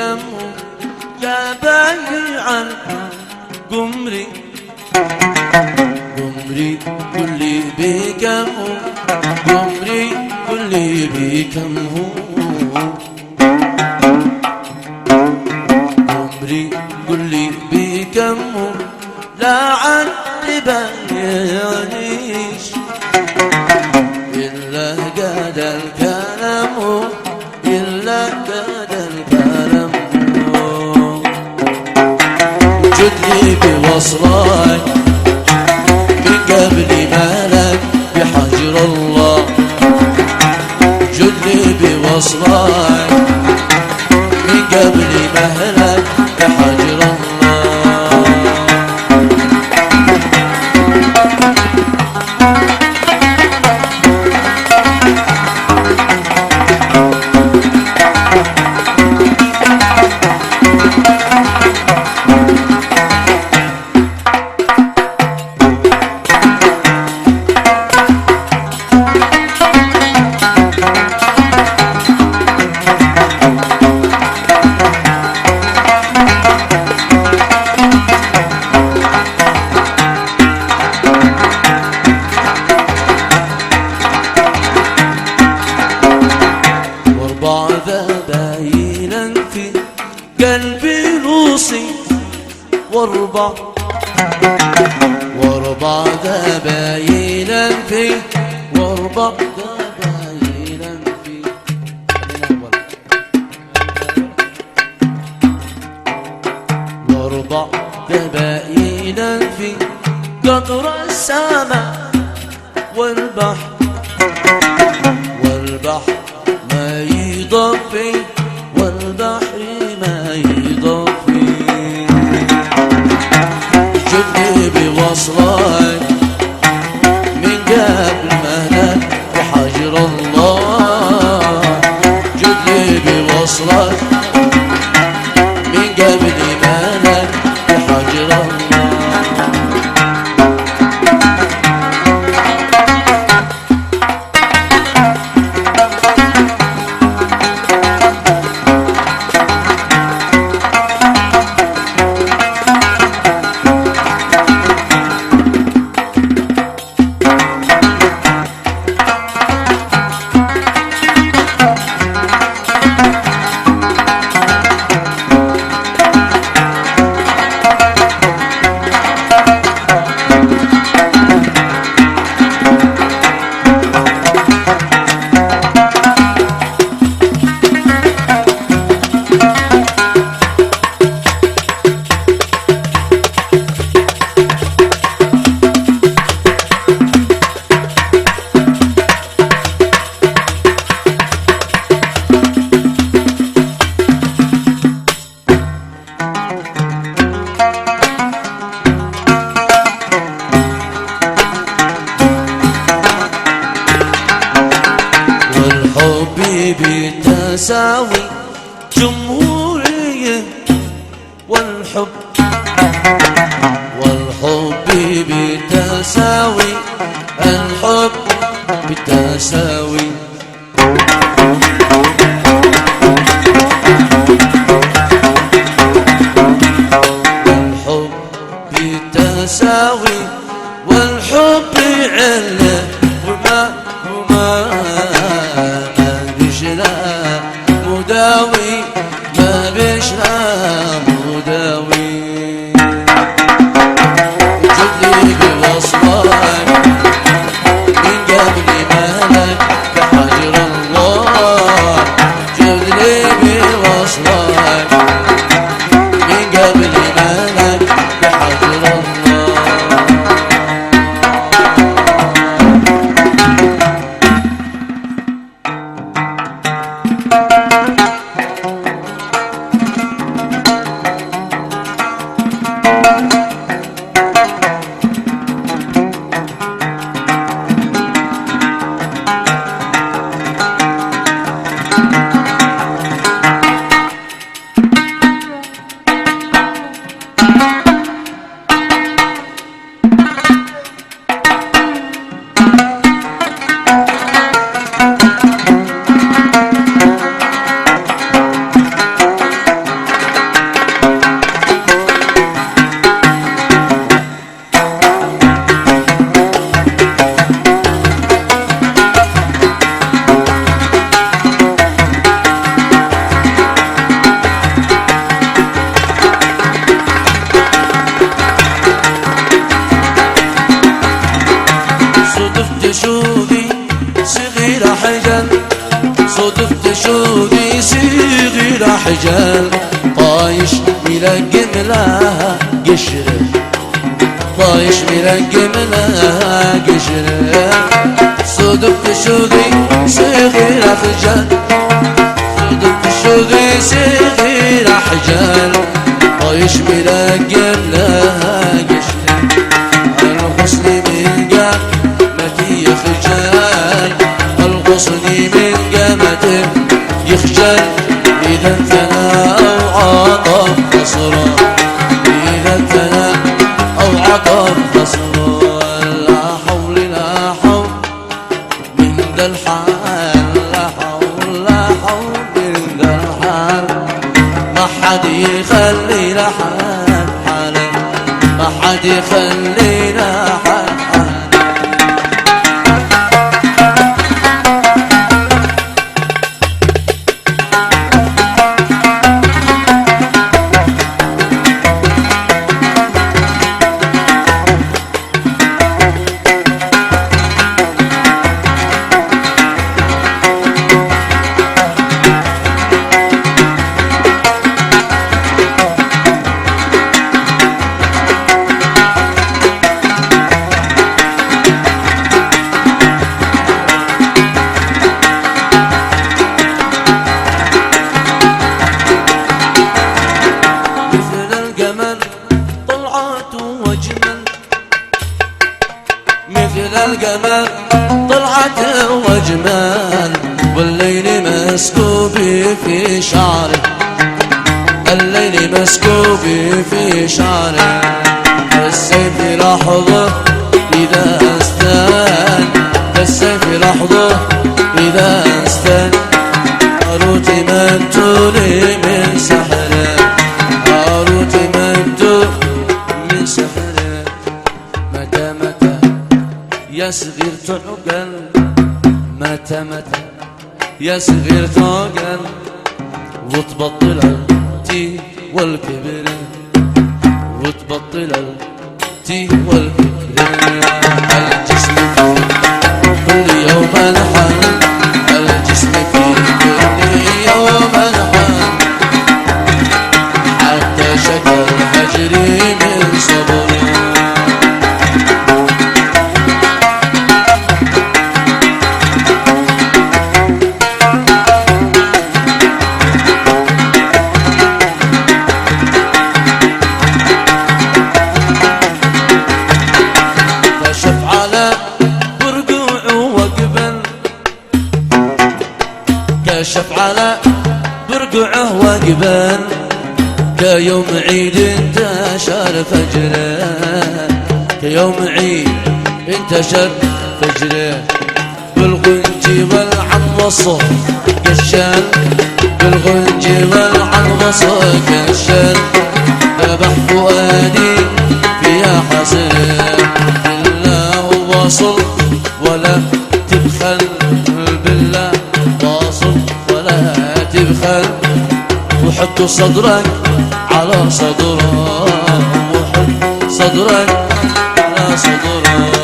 بكمه يا بايع قمري قمري قل لي بكمه قمري قل لي بكمه قمري قل لي بكمه لا عن بيانيش إلا قاد الكلام إلا قاد الكلام جدني بوصلك من قبل مالك بحجر الله جدني بوصلك من قبل مهلك بحجر الله باينا في قلبي لوصي واربع باينا في واربع باينا في واربع باينا في قطر السماء والبحر ما يضفي والبحر ما يضفي جدني بوصلك من قبل مهلك بحجر الله جدني بوصلك من قبل مهلك بحجر الله بتساوي جمهورية والحب بتساوي الحب بتساوي الحب بتساوي والحب علة وما مداوي ما بشرى مداوي جدني بوصلك من قبل مالك خجل صدفت شوقي صغير حجل طايش ملقم لها قشره طايش ملقم لها قشره صدفت شوقي صغير خجل صدفت شوقي صغير حجل طايش ملقم لها قشره الغصن من قامتي يخجل الغصن من قامتي يخجل إذا انثنى أو عطف خسران إذا انثنى أو عطف خسران لا حول لا حول من ذا الحال لا حول لا حول من ذا الحال ما حد يخلي لحد حاله ما حد يخلي لحد مثل القمر طلعت وجمال والليل مسكوبي في شعري الليل مسكوبي في شعري السيف لحظة إذا استان السيف لحظة إذا استان أروت مقتولي من سحره أروت مقتول من سحره متى متى يا صغير تعقل متى متى يا صغير تعقل وتبطل التي والكبر وتبطل التي والكبر الجسم كل يوم الحل الجسم في كل يوم الحل حتى شكل هجري من صبري كشف على برقعه وقبل كيوم عيد انتشر فجره كيوم عيد انتشر فجره بالغنج والعنوصة كشان بالغنج والعنوصة كشان ذبح فؤادي فيها حسن بالله واصل ولا تبخل بالله واصل ولا تبخل وحط صدرك على صدره وحط صدرك على صدره